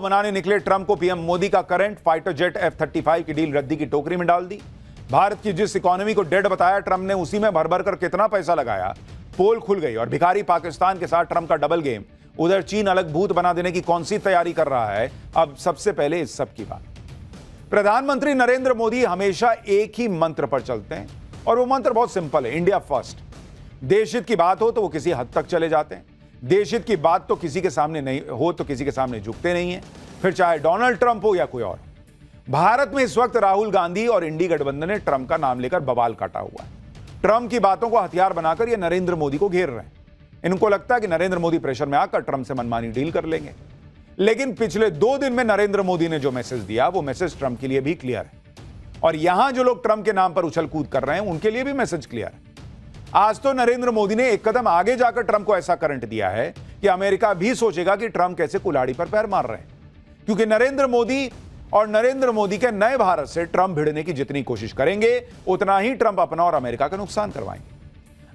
मनाने निकले ट्रंप को पीएम मोदी का करंट फाइटर जेट F-35 की डील रद्दी की टोकरी में डाल दी। भारत की जिस इकोनॉमी को डेड बताया ट्रंप ने, उसी में भर भर कर कितना पैसा लगाया, पोल खुल गई। और भिखारी पाकिस्तान के साथ ट्रंप का डबल गेम। उधर चीन अलग भूत बना देने की कौन सी तैयारी कर रहा है। अब सबसे पहले इस सब की बात। प्रधानमंत्री नरेंद्र मोदी हमेशा एक ही मंत्र पर चलते हैं और वो मंत्र बहुत सिंपल है, इंडिया फर्स्ट। देश हित की बात हो तो वो किसी हद तक चले जाते हैं। देश हित की बात तो किसी के सामने नहीं हो तो किसी के सामने झुकते नहीं है, फिर चाहे डोनाल्ड ट्रंप हो या कोई और। भारत में इस वक्त राहुल गांधी और इंडी गठबंधन ने ट्रंप का नाम लेकर बवाल काटा हुआ है। ट्रंप की बातों को हथियार बनाकर ये नरेंद्र मोदी को घेर रहे हैं। इनको लगता है कि नरेंद्र मोदी प्रेशर में आकर ट्रंप से मनमानी डील कर लेंगे। लेकिन पिछले 2 दिन में नरेंद्र मोदी ने जो मैसेज दिया, वो मैसेज ट्रंप के लिए भी क्लियर है। और यहां जो लोग ट्रंप के नाम पर उछल कूद कर रहे हैं, उनके लिए भी मैसेज क्लियर है। आज तो नरेंद्र मोदी ने एक कदम आगे जाकर ट्रंप को ऐसा करंट दिया है कि अमेरिका भी सोचेगा कि ट्रंप कैसे कुल्हाड़ी पर पैर मार रहे हैं। क्योंकि नरेंद्र मोदी और नरेंद्र मोदी के नए भारत से ट्रंप भिड़ने की जितनी कोशिश करेंगे, उतना ही ट्रंप अपना और अमेरिका का नुकसान करवाएंगे।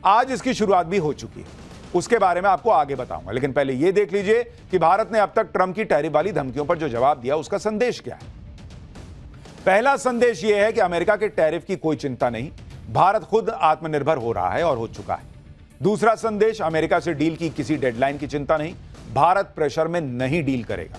आज इसकी शुरुआत भी हो चुकी है, उसके बारे में आपको आगे बताऊंगा। लेकिन पहले यह देख लीजिए कि भारत ने अब तक ट्रंप की टैरिफ वाली धमकियों पर जो जवाब दिया, उसका संदेश क्या है। पहला संदेश यह है कि अमेरिका के टैरिफ की कोई चिंता नहीं, भारत खुद आत्मनिर्भर हो रहा है और हो चुका है। दूसरा संदेश, अमेरिका से डील की किसी डेडलाइन की चिंता नहीं, भारत प्रेशर में नहीं डील करेगा।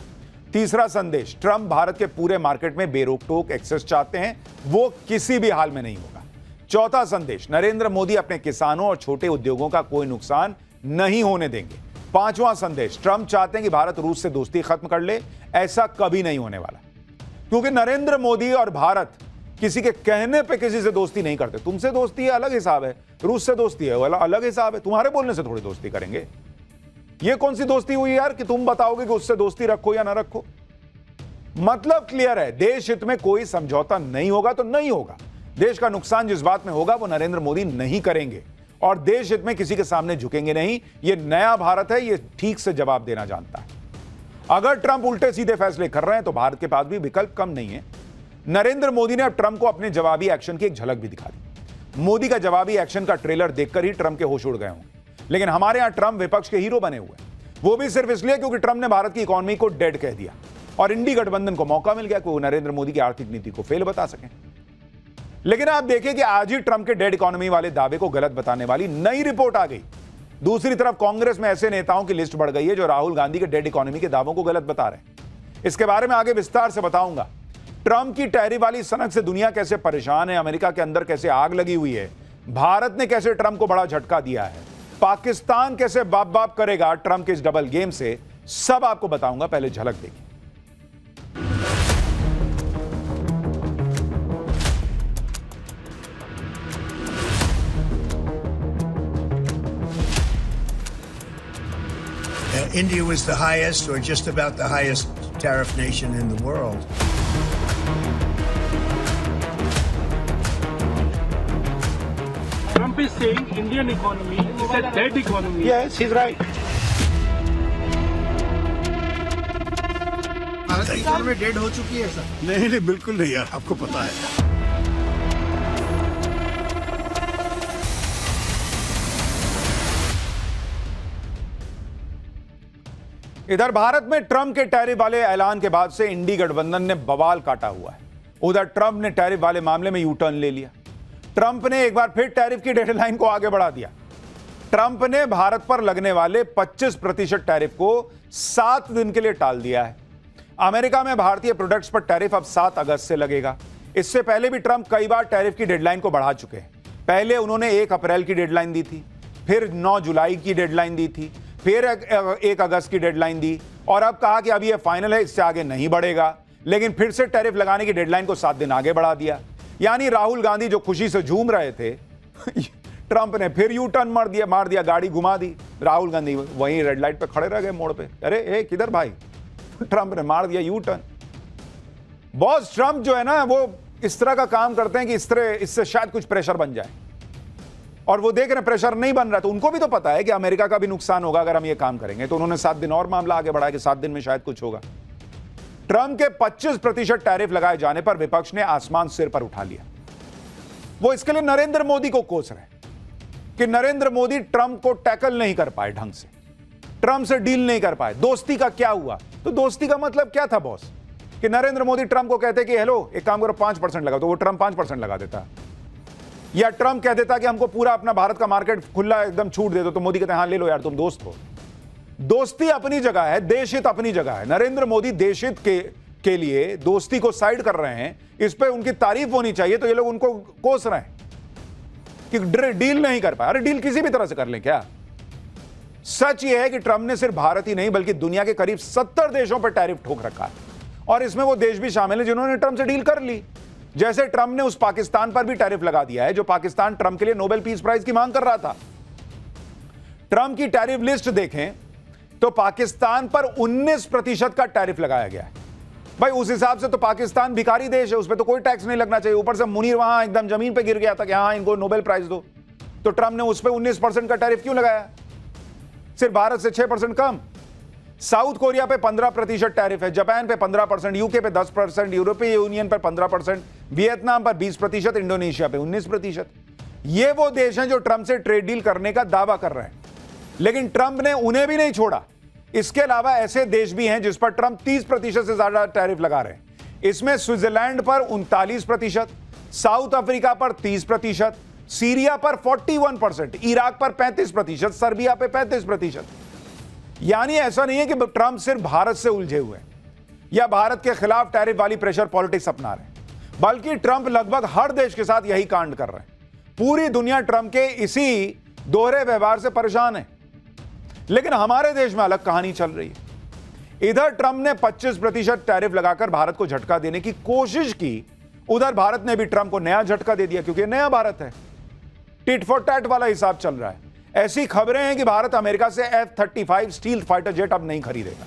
तीसरा संदेश, ट्रंप भारत के पूरे मार्केट में बेरोक-टोक एक्सेस चाहते हैं, वो किसी भी हाल में नहीं होगा। चौथा संदेश, नरेंद्र मोदी अपने किसानों और छोटे उद्योगों का कोई नुकसान नहीं होने देंगे। पांचवां संदेश, ट्रंप चाहते हैं कि भारत रूस से दोस्ती खत्म कर ले, ऐसा कभी नहीं होने वाला। क्योंकि नरेंद्र मोदी और भारत किसी के कहने पे किसी से दोस्ती नहीं करते। तुमसे दोस्ती है अलग हिसाब है, रूस से दोस्ती है वाला अलग हिसाब है, तुम्हारे बोलने से थोड़ी दोस्ती करेंगे। ये कौन सी दोस्ती हुई यार कि तुम बताओगे कि उससे दोस्ती रखो या ना रखो। मतलब क्लियर है, देश हित में कोई समझौता नहीं होगा तो नहीं होगा। देश का नुकसान जिस बात में होगा वो नरेंद्र मोदी नहीं करेंगे और देश हित में किसी के सामने झुकेंगे नहीं। ये नया भारत है, ये ठीक से जवाब देना जानता है। अगर ट्रंप उल्टे सीधे फैसले कर रहे हैं तो भारत के पास भी विकल्प कम नहीं है। नरेंद्र मोदी ने अब ट्रंप को अपने जवाबी एक्शन की एक झलक भी दिखा दी। मोदी का जवाबी एक्शन का ट्रेलर देखकर ही ट्रंप के होश उड़ गए होंगे। लेकिन हमारे यहां ट्रंप विपक्ष के हीरो बने हुए हैं, वो भी सिर्फ इसलिए क्योंकि ट्रंप ने भारत की इकोनॉमी को डेड कह दिया और इंडी गठबंधन को मौका मिल गया कि वो नरेंद्र मोदी की आर्थिक नीति को फेल बता सकें। लेकिन आप देखिए कि आज ही ट्रंप के डेड इकोनॉमी वाले दावे को गलत बताने वाली नई रिपोर्ट आ गई। दूसरी तरफ कांग्रेस में ऐसे नेताओं की लिस्ट बढ़ गई है जो राहुल गांधी के डेड इकोनॉमी के दावों को गलत बता रहे हैं। इसके बारे में आगे विस्तार से बताऊंगा। ट्रंप की टैरिफ वाली सनक से दुनिया कैसे परेशान है, अमेरिका के अंदर कैसे आग लगी हुई है, भारत ने कैसे ट्रंप को बड़ा झटका दिया है, पाकिस्तान कैसे बाप बाप करेगा ट्रंप के इस डबल गेम से, सब आपको बताऊंगा। पहले झलक देखिए। India was the highest or just about the highest tariff nation in the world. Trump is saying Indian economy is a dead economy. Yes, he's right. Bharat की इकोनॉमी डेड हो चुकी है सर? नहीं, बिल्कुल नहीं यार, आपको पता है। इधर भारत में ट्रंप के टैरिफ वाले ऐलान के बाद से इंडी गठबंधन ने बवाल काटा हुआ है। उधर ट्रंप ने टैरिफ वाले मामले में यू टर्न ले लिया। ट्रंप ने एक बार फिर टैरिफ की डेडलाइन को आगे बढ़ा दिया। ट्रंप ने भारत पर लगने वाले 25% टैरिफ को 7 दिन के लिए टाल दिया है। अमेरिका में भारतीय प्रोडक्ट्स पर टैरिफ अब 7 अगस्त से लगेगा। इससे पहले भी ट्रंप कई बार टैरिफ की डेडलाइन को बढ़ा चुके हैं। पहले उन्होंने 1 अप्रैल की डेडलाइन दी थी, फिर 9 जुलाई की डेडलाइन दी थी, फिर 1 अगस्त की डेडलाइन दी और अब कहा कि अब यह फाइनल है, इससे आगे नहीं बढ़ेगा। लेकिन फिर से टैरिफ लगाने की डेडलाइन को 7 दिन आगे बढ़ा दिया। यानी राहुल गांधी जो खुशी से झूम रहे थे ट्रंप ने फिर यू टर्न मार दिया, गाड़ी घुमा दी। राहुल गांधी वहीं रेड लाइट पे खड़े रह गए मोड़ पे। अरे किधर भाई, ट्रंप ने मार दिया यू टर्न। बॉस ट्रंप जो है ना, वो इस तरह का काम करते हैं कि इससे शायद कुछ प्रेशर बन जाए और वो देख रहे प्रेशर नहीं बन रहा। तो उनको भी तो पता है कि अमेरिका का भी नुकसान होगा अगर हम ये काम करेंगे। तो उन्होंने 7 दिन और मामला आगे बढ़ाया कि 7 दिन में शायद कुछ होगा। ट्रंप के 25% टैरिफ लगाए जाने पर विपक्ष ने आसमान सिर पर उठा लिया। वो इसके लिए नरेंद्र मोदी को कोस रहे कि नरेंद्र मोदी ट्रंप को टैकल नहीं कर पाए ढंग से। ट्रंप से डील नहीं कर पाए। दोस्ती का क्या हुआ? तो दोस्ती का मतलब क्या था बॉस? कि नरेंद्र मोदी ट्रंप को कहते कि हेलो एक काम करो 5% लगा, तो वो ट्रंप 5% लगा देता। या ट्रंप कह देता कि हमको पूरा अपना भारत का मार्केट खुला एकदम छूट दे दो, तो मोदी कहते हैं हाँ ले लो यार, तुम दोस्त हो। दोस्ती अपनी जगह है, देशहित अपनी जगह है। नरेंद्र मोदी देशहित के लिए दोस्ती को साइड कर रहे हैं, इस पे उनकी तारीफ होनी चाहिए, तो ये लोग उनको कोस रहे हैं कि डील नहीं कर पाए। अरे डील किसी भी तरह से कर लें क्या? सच ये है कि ट्रंप ने सिर्फ भारत ही नहीं बल्कि दुनिया के करीब 70 देशों पर टैरिफ ठोक रखा है, और इसमें वो देश भी शामिल है जिन्होंने ट्रंप से डील कर ली। जैसे ट्रंप ने उस पाकिस्तान पर भी टैरिफ लगा दिया है, जो पाकिस्तान ट्रंप के लिए नोबेल पीस प्राइज की मांग कर रहा था। ट्रंप की टैरिफ लिस्ट देखें तो पाकिस्तान पर 19% का टैरिफ लगाया गया है। भाई उस हिसाब से तो पाकिस्तान भिखारी देश है, उस पर तो कोई टैक्स नहीं लगना चाहिए। ऊपर से मुनीर वहां एकदम जमीन पे गिर गया था कि हाँ इनको नोबेल प्राइज दो, तो ट्रंप ने उस पर 19% का टैरिफ क्यों लगाया? सिर्फ भारत से 6% कम। साउथ कोरिया पे 15% टैरिफ है, जापान पे 15%, यूके पे 10%, यूरोपीय यूनियन पर 15%, वियतनाम पर 20%, इंडोनेशिया पे 19%। ये वो देश हैं जो ट्रंप से ट्रेड डील करने का दावा कर रहे हैं, लेकिन ट्रंप ने उन्हें भी नहीं छोड़ा। इसके अलावा ऐसे देश भी हैं जिस पर ट्रंप 30% से ज्यादा टैरिफ लगा रहे हैं। इसमें स्विट्जरलैंड पर 39%, साउथ अफ्रीका पर 30%, सीरिया पर 41%, इराक पर 35%, सर्बिया पे 35%। यानी ऐसा नहीं है कि ट्रंप सिर्फ भारत से उलझे हुए हैं या भारत के खिलाफ टैरिफ वाली प्रेशर पॉलिटिक्स अपना रहे हैं, बल्कि ट्रंप लगभग हर देश के साथ यही कांड कर रहे हैं। पूरी दुनिया ट्रंप के इसी दोहरे व्यवहार से परेशान है। लेकिन हमारे देश में अलग कहानी चल रही है। इधर ट्रंप ने 25% टैरिफ लगाकर भारत को झटका देने की कोशिश की, उधर भारत ने भी ट्रंप को नया झटका दे दिया, क्योंकि नया भारत है। टिट फॉर टैट वाला हिसाब चल रहा है। ऐसी खबरें हैं कि भारत अमेरिका से F-35 स्टील फाइटर जेट अब नहीं खरीदेगा।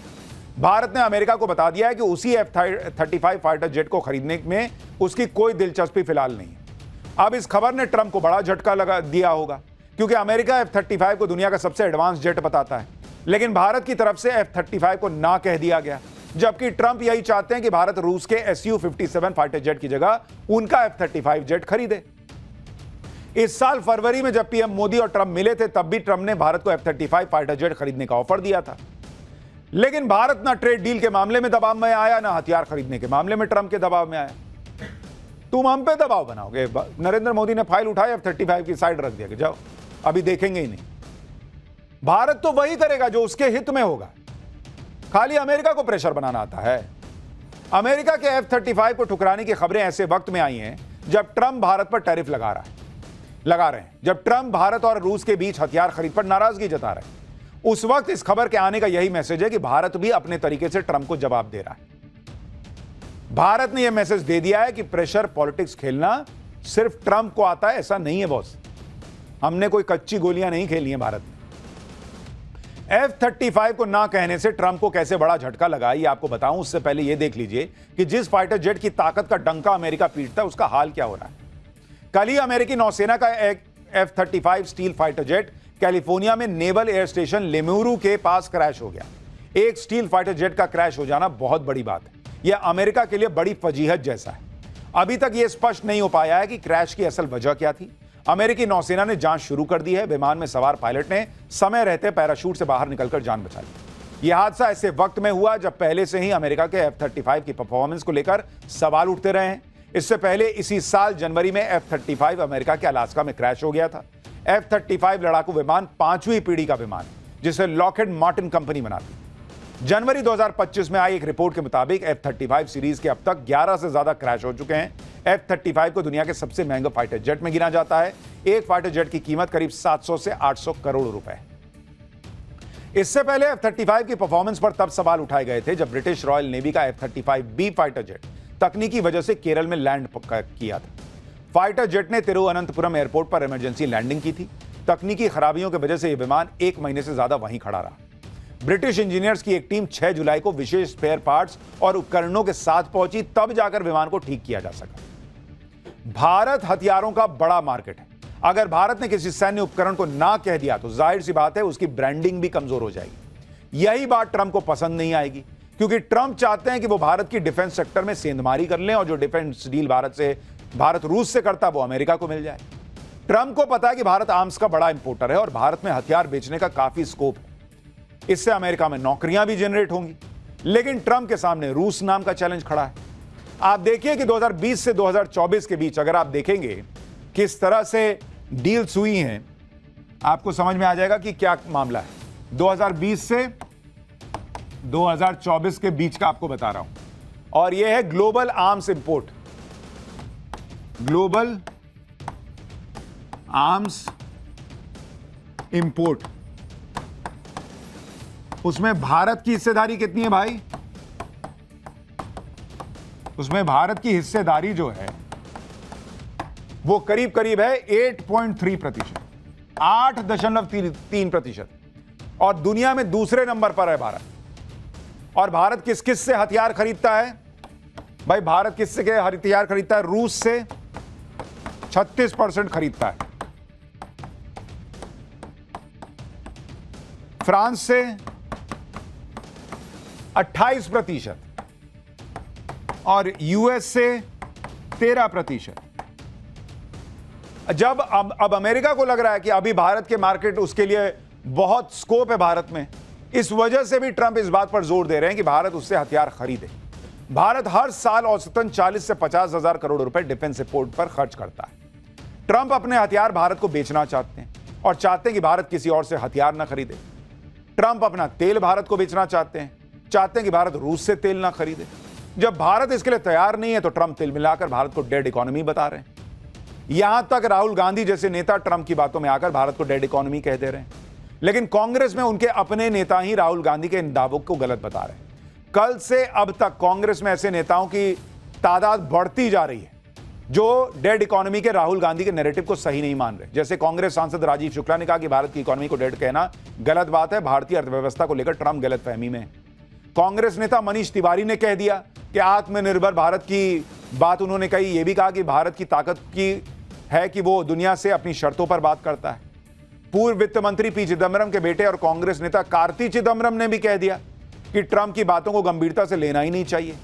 भारत ने अमेरिका को बता दिया है कि उसी F-35 फाइटर जेट को खरीदने में उसकी कोई दिलचस्पी फिलहाल नहीं है। अब इस खबर ने ट्रंप को बड़ा झटका लगा दिया होगा, क्योंकि अमेरिका F-35 को दुनिया का सबसे एडवांस जेट बताता है, लेकिन भारत की तरफ से F-35 को ना कह दिया गया, जबकि ट्रंप यही चाहते हैं कि भारत रूस के Su-57 फाइटर जेट की जगह उनका F-35 जेट खरीदे। इस साल फरवरी में जब पीएम मोदी और ट्रंप मिले थे, तब भी ट्रंप ने भारत को F-35 फाइटर जेट खरीदने का ऑफर दिया था, लेकिन भारत ना ट्रेड डील के मामले में दबाव में आया, ना हथियार खरीदने के मामले में ट्रंप के दबाव में आया। तुम हम पे दबाव बनाओगे? नरेंद्र मोदी ने फाइल उठाई, F-35 की साइड रख दिया कि जाओ, अभी देखेंगे ही नहीं। भारत तो वही करेगा जो उसके हित में होगा, खाली अमेरिका को प्रेशर बनाना आता है। अमेरिका के F-35 को ठुकराने की खबरें ऐसे वक्त में आई हैं जब ट्रंप भारत पर टैरिफ लगा रहे हैं, जब ट्रंप भारत और रूस के बीच हथियार खरीद पर नाराजगी जता रहे हैं। उस वक्त इस खबर के आने का यही मैसेज है कि भारत भी अपने तरीके से ट्रंप को जवाब दे रहा है। भारत ने यह मैसेज दे दिया है कि प्रेशर पॉलिटिक्स खेलना सिर्फ ट्रंप को आता है, ऐसा नहीं है बॉस। हमने कोई कच्ची गोलियां नहीं खेली हैं भारत में। F-35 को ना कहने से ट्रंप को कैसे बड़ा झटका लगा, ये आपको बताऊं। उससे पहले ये देख लीजिए कि जिस फाइटर जेट की ताकत का डंका अमेरिका पीटता है, उसका हाल क्या हो रहा है। कल ही अमेरिकी नौसेना का एक F-35 steel fighter jet California में नेवल एयर स्टेशन लेमुरू के पास क्रैश हो गया। एक स्टील फाइटर जेट का क्रैश हो जाना बहुत बड़ी बात है। यह अमेरिका के लिए बड़ी फजीहत जैसा है। अभी तक यह स्पष्ट नहीं हो पाया है कि क्रैश की असल वजह क्या थी। अमेरिकी नौसेना ने जांच शुरू कर दी है। विमान में सवार पायलट ने समय रहते पैराशूट से बाहर निकलकर जान बचा ली। यह हादसा ऐसे वक्त में हुआ जब पहले से ही अमेरिका के F-35 की परफॉर्मेंस को लेकर सवाल उठते रहे हैं। इससे पहले इसी साल जनवरी में F-35 अमेरिका के अलास्का में क्रैश हो गया था। F-35 लड़ाकू विमान 5वीं पीढ़ी का विमान, जिसे लॉकहीड मार्टिन कंपनी बनाती। जनवरी 2025 में आई एक रिपोर्ट के मुताबिक F-35 सीरीज के अब तक 11 से ज्यादा क्रैश हो चुके हैं। F-35 को दुनिया के सबसे महंगे फाइटर जेट में गिना जाता है। एक फाइटर जेट की कीमत करीब 700 से 800 करोड़ रुपए। इससे पहले F-35 की परफॉर्मेंस पर तब सवाल उठाए गए थे जब ब्रिटिश रॉयल नेवी का F-35B फाइटर जेट तकनीकी वजह से केरल में लैंड किया था। फाइटर जेट ने तिरुवनंतपुरम एयरपोर्ट पर इमरजेंसी लैंडिंग की थी। तकनीकी खराबियों की वजह से यह विमान 1 महीने से ज्यादा वहीं खड़ा रहा। ब्रिटिश इंजीनियर्स की एक टीम 6 जुलाई को विशेष स्पेयर पार्ट्स और उपकरणों के साथ पहुंची, तब जाकर विमान को ठीक किया जा सका। भारत हथियारों का बड़ा मार्केट है। अगर भारत ने किसी सैन्य उपकरण को ना कह दिया तो जाहिर सी बात है उसकी ब्रांडिंग भी कमजोर हो जाएगी। यही बात ट्रंप को पसंद नहीं आएगी, क्योंकि ट्रंप चाहते हैं कि वो भारत की डिफेंस सेक्टर में सेंधमारी कर लें और जो डिफेंस डील भारत रूस से करता वो अमेरिका को मिल जाए। ट्रंप को पता है कि भारत आर्म्स का बड़ा इंपोर्टर है और भारत में हथियार बेचने का काफी स्कोप है। इससे अमेरिका में नौकरियां भी जनरेट होंगी। लेकिन ट्रंप के सामने रूस नाम का चैलेंज खड़ा है। आप देखिए कि 2020 से 2024 के बीच अगर आप देखेंगे किस तरह से डील्स हुई हैं, आपको समझ में आ जाएगा कि क्या मामला है। 2020 से 2024 के बीच का आपको बता रहा हूं, और यह है global arms import, global arms import. उसमें भारत की हिस्सेदारी कितनी है भाई? उसमें भारत की हिस्सेदारी जो है वो करीब करीब है 8.3%, 8.3%, और दुनिया में दूसरे नंबर पर है भारत। और भारत किस किस से हथियार खरीदता है भाई? भारत किससे के हथियार खरीदता है? रूस से 36% खरीदता है, फ्रांस से 28% और यूएस से 13%। जब अब अमेरिका को लग रहा है कि अभी भारत के मार्केट, उसके लिए बहुत स्कोप है भारत में, इस वजह से भी ट्रंप इस बात पर जोर दे रहे हैं कि भारत उससे हथियार खरीदे। भारत हर साल औसतन 40 से 50 हजार करोड़ रुपए डिफेंस सपोर्ट पर खर्च करता है। ट्रंप अपने हथियार भारत को बेचना चाहते हैं और चाहते हैं कि भारत किसी और से हथियार ना खरीदे। ट्रंप अपना तेल भारत को बेचना चाहते हैं कि भारत रूस से तेल ना खरीदे। जब भारत इसके लिए तैयार नहीं है तो ट्रंप तिल मिलाकर भारत को डेड इकोनॉमी बता रहे हैं। यहां तक राहुल गांधी जैसे नेता ट्रंप की बातों में आकर भारत को डेड इकोनॉमी कह दे रहे हैं। लेकिन कांग्रेस में उनके अपने नेता ही राहुल गांधी के इन दावों को गलत बता रहे हैं। कल से अब तक कांग्रेस में ऐसे नेताओं की तादाद बढ़ती जा रही है जो डेड इकोनॉमी के राहुल गांधी के नैरेटिव को सही नहीं मान रहे। जैसे कांग्रेस सांसद राजीव शुक्ला ने कहा कि भारत की इकोनॉमी को डेड कहना गलत बात है, भारतीय अर्थव्यवस्था को लेकर ट्रंप गलतफहमी में है। कांग्रेस नेता मनीष तिवारी ने कह दिया कि आत्मनिर्भर भारत की बात उन्होंने कही। यह भी कहा कि भारत की ताकत की है कि वो दुनिया से अपनी शर्तों पर बात करता है। पूर्व वित्त मंत्री पी चिदम्बरम के बेटे और कांग्रेस नेता कार्ति चिदम्बरम ने भी कह दिया कि ट्रंप की बातों को गंभीरता से लेना ही नहीं चाहिए।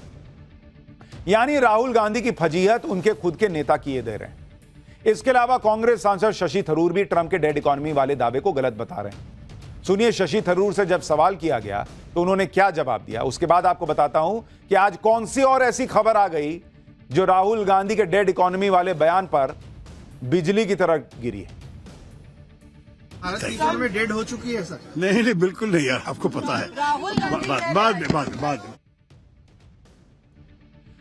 यानी राहुल गांधी की फजीहत उनके खुद के नेता किए दे रहे हैं। इसके अलावा कांग्रेस सांसद शशि थरूर भी ट्रंप के डेड इकोनॉमी वाले दावे को गलत बता रहे हैं। सुनिए शशि थरूर से जब सवाल किया गया तो उन्होंने क्या जवाब दिया। उसके बाद आपको बताता हूं कि आज कौन सी और ऐसी खबर आ गई जो राहुल गांधी के डेड इकोनॉमी वाले बयान पर बिजली की तरह गिरी है। भारत की इकोनॉमी डेड हो चुकी है सर? नहीं, बिल्कुल नहीं यार, आपको पता है। बाद में।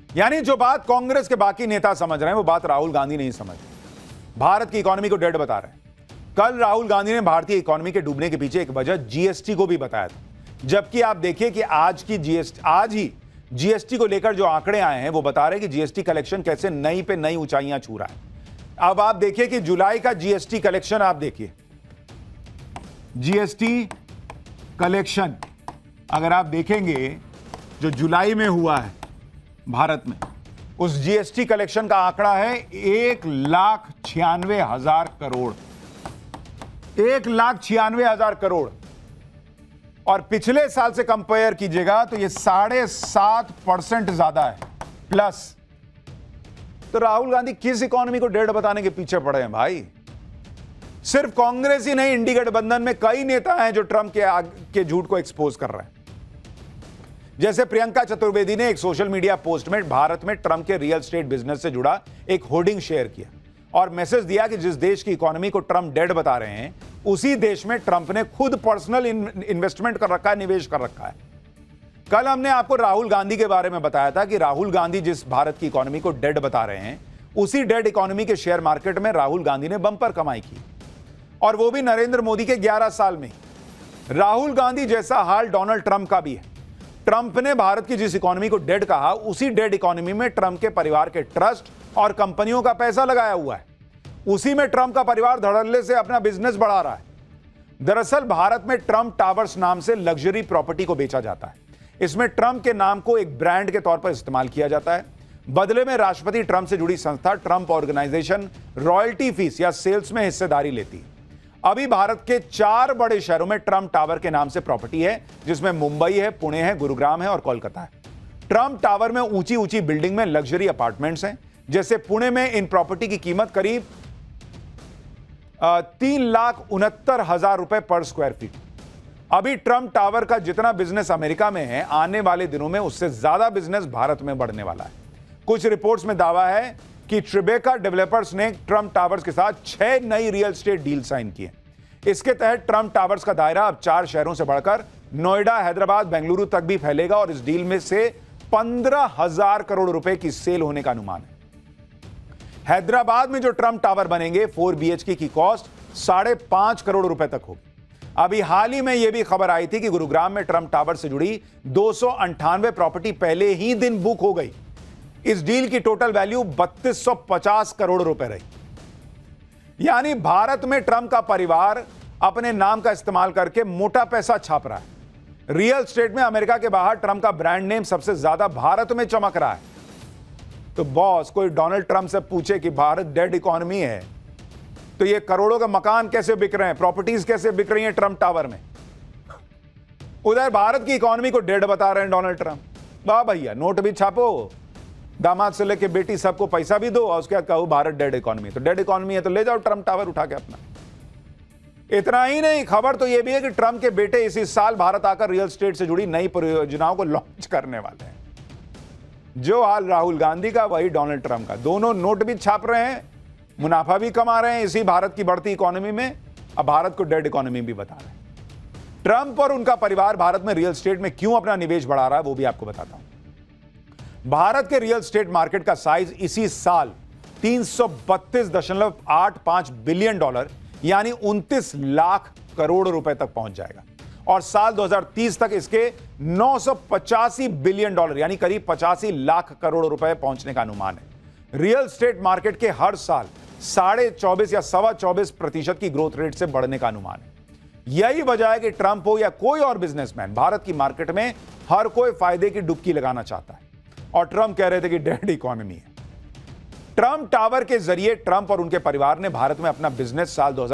यानी जो बात कांग्रेस के बाकी नेता समझ रहे हैं वो बात राहुल गांधी नहीं समझ रहे। भारत की इकोनॉमी को डेड बता रहे हैं। कल राहुल गांधी ने भारतीय इकोनॉमी के डूबने के पीछे एक वजह जीएसटी को भी बताया था, जबकि आप देखिए कि आज ही जीएसटी को लेकर जो आंकड़े आए हैं वो बता रहे हैं कि जीएसटी कलेक्शन कैसे नई पे नई ऊंचाइयां छू रहा है। अब आप देखिए कि जुलाई का जीएसटी कलेक्शन, आप देखिए जीएसटी कलेक्शन अगर आप देखेंगे जो जुलाई में हुआ है भारत में, उस जीएसटी कलेक्शन का आंकड़ा है 1,96,000 करोड़। 1,96,000 करोड़। और पिछले साल से कंपेयर कीजिएगा तो ये 7.5% ज्यादा है प्लस। तो राहुल गांधी किस इकोनॉमी को डेड बताने के पीछे पड़े हैं भाई? सिर्फ कांग्रेस ही नहीं, इंडी गठबंधन में कई नेता हैं जो ट्रंप के झूठ को एक्सपोज कर रहे हैं। जैसे प्रियंका चतुर्वेदी ने एक सोशल मीडिया पोस्ट में भारत में ट्रंप के रियल एस्टेट बिजनेस से जुड़ा एक होर्डिंग शेयर किया और मैसेज दिया कि जिस देश की इकोनॉमी को ट्रंप डेड बता रहे हैं उसी देश में ट्रंप ने खुद पर्सनल इन्वेस्टमेंट कर रखा है, निवेश कर रखा है। कल हमने आपको राहुल गांधी के बारे में बताया था कि राहुल गांधी जिस भारत की इकोनॉमी को डेड बता रहे हैं उसी डेड इकोनॉमी के शेयर मार्केट में राहुल गांधी ने बंपर कमाई की, और वो भी नरेंद्र मोदी के 11 साल में। राहुल गांधी जैसा हाल डोनाल्ड ट्रंप का भी है। ट्रंप ने भारत की जिस इकोनॉमी को डेड कहा उसी डेड इकोनॉमी में ट्रंप के परिवार के ट्रस्ट और कंपनियों का पैसा लगाया हुआ है। उसी में ट्रंप का परिवार धड़ल्ले से अपना बिजनेस बढ़ा रहा है। दरअसल भारत में ट्रंप टावर्स नाम से लग्जरी प्रॉपर्टी को बेचा जाता है। इसमें ट्रंप के नाम को एक ब्रांड के तौर पर इस्तेमाल किया जाता है। बदले में राष्ट्रपति ट्रंप से जुड़ी संस्था ट्रंप ऑर्गेनाइजेशन रॉयल्टी फीस या सेल्स में हिस्सेदारी लेती है। अभी भारत के 4 बड़े शहरों में ट्रंप टावर के नाम से प्रॉपर्टी है, जिसमें मुंबई है, पुणे है, गुरुग्राम है और कोलकाता है। ट्रंप टावर में ऊंची ऊंची बिल्डिंग में लग्जरी अपार्टमेंट्स हैं। जैसे पुणे में इन प्रॉपर्टी की कीमत करीब 3,69,000 रुपए पर स्क्वायर फीट। अभी ट्रंप टावर का जितना बिजनेस अमेरिका में है, आने वाले दिनों में उससे ज्यादा बिजनेस भारत में बढ़ने वाला है। कुछ रिपोर्ट्स में दावा है कि ट्रिबेका डेवलपर्स ने ट्रंप टावर्स के साथ 6 नई रियल एस्टेट डील साइन की है। इसके तहत ट्रंप टावर्स का दायरा अब 4 शहरों से बढ़कर नोएडा, हैदराबाद, बेंगलुरु तक भी फैलेगा और इस डील में से 15,000 करोड़ रुपए की सेल होने का अनुमान है। हैदराबाद में जो ट्रंप टावर बनेंगे 4 BHK की कॉस्ट 5.5 करोड़ रुपए तक होगी। अभी हाल ही में यह भी खबर आई थी कि गुरुग्राम में ट्रंप टावर से जुड़ी 298 प्रॉपर्टी पहले ही दिन बुक हो गई। इस डील की टोटल वैल्यू 3250 करोड़ रुपए रही। यानी भारत में ट्रंप का परिवार अपने नाम का इस्तेमाल करके मोटा पैसा छाप रहा है। रियल एस्टेट में अमेरिका के बाहर ट्रंप का ब्रांड नेम सबसे ज्यादा भारत में चमक रहा है। तो बॉस, कोई डोनाल्ड ट्रंप से पूछे कि भारत डेड इकोनॉमी है, तो ये करोड़ों के मकान कैसे बिक रहे हैं, प्रॉपर्टीज कैसे बिक रही हैं ट्रंप टावर में। उधर भारत की इकोनॉमी को डेड बता रहे हैं डोनाल्ड ट्रंप। वाह भैया, नोट भी छापो, दामाद से लेके बेटी सबको पैसा भी दो और उसके बाद कहो भारत डेड इकोनॉमी। तो डेड इकोनॉमी है तो ले जाओ ट्रंप टावर उठा के अपना। इतना ही नहीं, खबर तो यह भी है कि ट्रंप के बेटे इसी साल भारत आकर रियल एस्टेट से जुड़ी नई परियोजनाओं को लॉन्च करने वाले हैं। जो हाल राहुल गांधी का वही डोनाल्ड ट्रंप का। दोनों नोट भी छाप रहे हैं, मुनाफा भी कमा रहे हैं इसी भारत की बढ़ती इकोनॉमी में, अब भारत को डेड इकोनॉमी भी बता रहे हैं। ट्रंप और उनका परिवार भारत में रियल एस्टेट में क्यों अपना निवेश बढ़ा रहा है वो भी आपको बताता हूं। भारत के रियल एस्टेट मार्केट का साइज इसी साल 332.85 बिलियन डॉलर यानी 29 लाख करोड़ रुपए तक पहुंच जाएगा और साल 2030 तक इसके 985 बिलियन डॉलर यानी करीब 85 लाख करोड़ रुपए पहुंचने का अनुमान है। रियल एस्टेट मार्केट के हर साल 24.5 या 24.25% की ग्रोथ रेट से बढ़ने का अनुमान है। यही वजह है कि ट्रंप हो या कोई और बिजनेसमैन भारत की मार्केट में हर कोई फायदे की डुबकी लगाना चाहता है और ट्रंप कह रहे थे कि डेड इकोनॉमी है। ट्रंप टावर के जरिए ट्रंप और उनके परिवार ने भारत में अपना बिजनेस साल